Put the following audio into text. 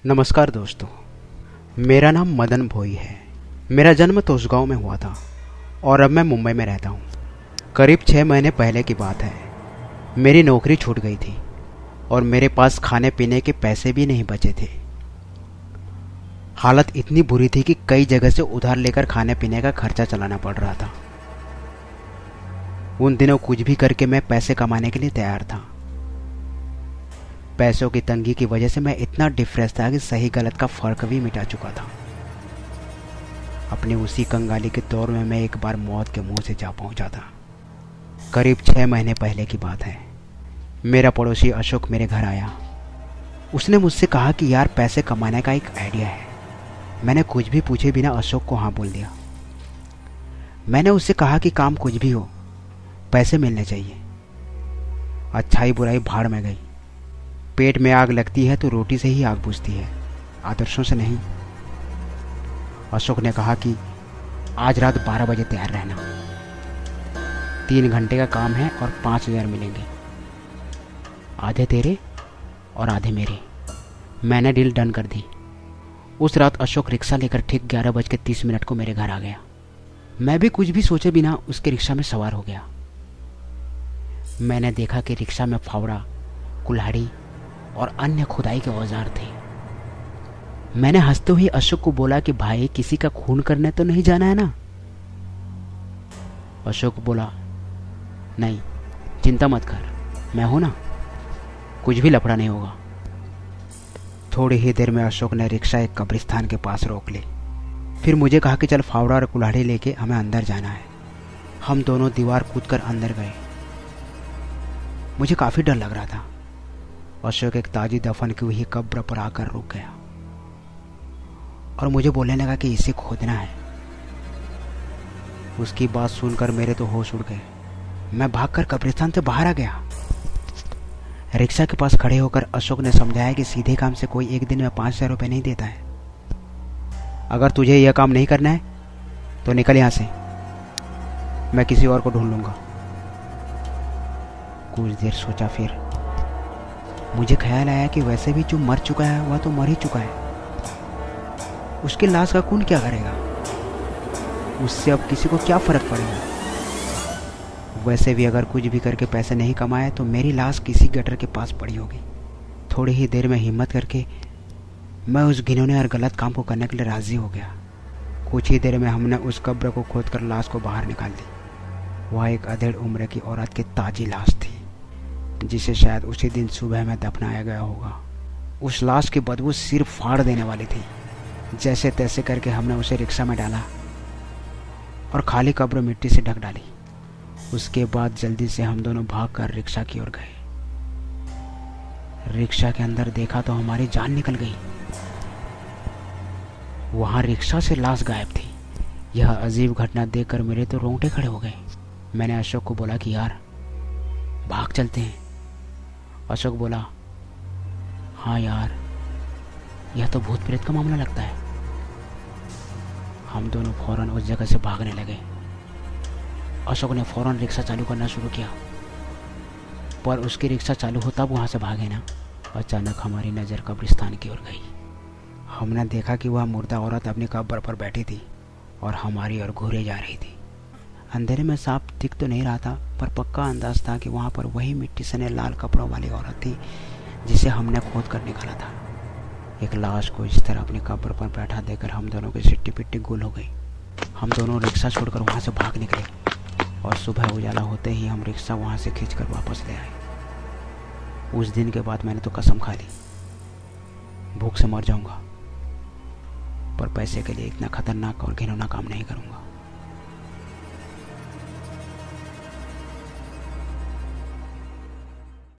नमस्कार दोस्तों, मेरा नाम मदन भोई है। मेरा जन्म तोसगांव में हुआ था और अब मैं मुंबई में रहता हूँ। करीब 6 महीने पहले की बात है। मेरी नौकरी छूट गई थी और मेरे पास खाने पीने के पैसे भी नहीं बचे थे। हालत इतनी बुरी थी कि कई जगह से उधार लेकर खाने पीने का खर्चा चलाना पड़ रहा था। उन दिनों कुछ भी करके मैं पैसे कमाने के लिए तैयार था। पैसों की तंगी की वजह से मैं इतना डिप्रेस था कि सही गलत का फर्क भी मिटा चुका था। अपने उसी कंगाली के दौर में मैं एक बार मौत के मुंह से जा पहुंचा था। करीब 6 महीने पहले की बात है। मेरा पड़ोसी अशोक मेरे घर आया। उसने मुझसे कहा कि यार, पैसे कमाने का एक आइडिया है। मैंने कुछ भी पूछे बिना अशोक को हाँ बोल दिया। मैंने उससे कहा कि काम कुछ भी हो, पैसे मिलने चाहिए। अच्छाई बुराई भाड़ में गई। पेट में आग लगती है तो रोटी से ही आग बुझती है, आदर्शों से नहीं। अशोक ने कहा कि आज रात 12 बजे तैयार रहना। 3 घंटे का काम है और 5,000 मिलेंगे, आधे तेरे और आधे मेरे। मैंने डील डन कर दी। उस रात अशोक रिक्शा लेकर ठीक 11:30 को मेरे घर आ गया। मैं भी कुछ भी सोचे बिना उसके रिक्शा में सवार हो गया। मैंने देखा कि रिक्शा में फावड़ा, कुल्हाड़ी और अन्य खुदाई के औजार थे। मैंने हंसते हुए अशोक को बोला कि भाई, किसी का खून करने तो नहीं जाना है ना? अशोक बोला, नहीं चिंता मत कर, मैं हूं ना, कुछ भी लफड़ा नहीं होगा। थोड़ी ही देर में अशोक ने रिक्शा एक कब्रिस्तान के पास रोक ली। फिर मुझे कहा कि चल फावड़ा और कुल्हाड़ी लेके हमें अंदर जाना है। हम दोनों दीवार कूदकर अंदर गए। मुझे काफी डर लग रहा था। अशोक एक ताजी दफन की हुई कब्र पर आकर रुक गया और मुझे बोलने लगा कि इसे खोदना है। उसकी बात सुनकर मेरे तो होश उड़ गए। मैं भागकर कब्रिस्तान से बाहर आ गया। रिक्शा के पास खड़े होकर अशोक ने समझाया कि सीधे काम से कोई एक दिन में 5,000 रुपये नहीं देता है। अगर तुझे यह काम नहीं करना है तो निकल यहां से, मैं किसी और को ढूंढ लूंगा। कुछ देर सोचा, फिर मुझे ख्याल आया कि वैसे भी जो मर चुका है वह तो मर ही चुका है। उसकी लाश का खून क्या करेगा? उससे अब किसी को क्या फर्क पड़ेगा? वैसे भी अगर कुछ भी करके पैसे नहीं कमाए तो मेरी लाश किसी गटर के पास पड़ी होगी। थोड़ी ही देर में हिम्मत करके मैं उस घिनौने और गलत काम को करने के लिए राजी हो गया। कुछ ही देर में हमने उस कब्र को खोदकर लाश को बाहर निकाल दी। वह एक अधेड़ उम्र की औरत की ताजी लाश थी, जिसे शायद उसी दिन सुबह में दफनाया गया होगा। उस लाश की बदबू सिर फाड़ देने वाली थी। जैसे तैसे करके हमने उसे रिक्शा में डाला और खाली कब्र मिट्टी से ढक डाली। उसके बाद जल्दी से हम दोनों भागकर रिक्शा की ओर गए। रिक्शा के अंदर देखा तो हमारी जान निकल गई। वहां रिक्शा से लाश गायब थी। यह अजीब घटना देखकर मेरे तो रोंगटे खड़े हो गए। मैंने अशोक को बोला कि यार, भाग चलते हैं। अशोक बोला, हाँ यार, यह तो भूत प्रेत का मामला लगता है। हम दोनों फौरन उस जगह से भागने लगे। अशोक ने फौरन रिक्शा चालू करना शुरू किया, पर उसकी रिक्शा चालू हो तब वहाँ से भागे ना। अचानक हमारी नज़र कब्रिस्तान की ओर गई। हमने देखा कि वह मुर्दा औरत अपनी कब्र पर बैठी थी और हमारी ओर घूरे जा रही थी। अंधेरे में साफ दिख तो नहीं रहा था, पर पक्का अंदाज था कि वहाँ पर वही मिट्टी सने लाल कपड़ों वाली औरत थी जिसे हमने खोद कर निकाला था। एक लाश को इस तरह अपनी कब्र पर बैठा देखकर हम दोनों की सिट्टी पिट्टी गुल हो गई। हम दोनों रिक्शा छोड़कर वहाँ से भाग निकले और सुबह उजाला होते ही हम रिक्शा वहाँ से खींचकर वापस ले आए। उस दिन के बाद मैंने तो कसम खा ली, भूख से मर जाऊंगा, पर पैसे के लिए इतना खतरनाक और घिनौना काम नहीं करूंगा।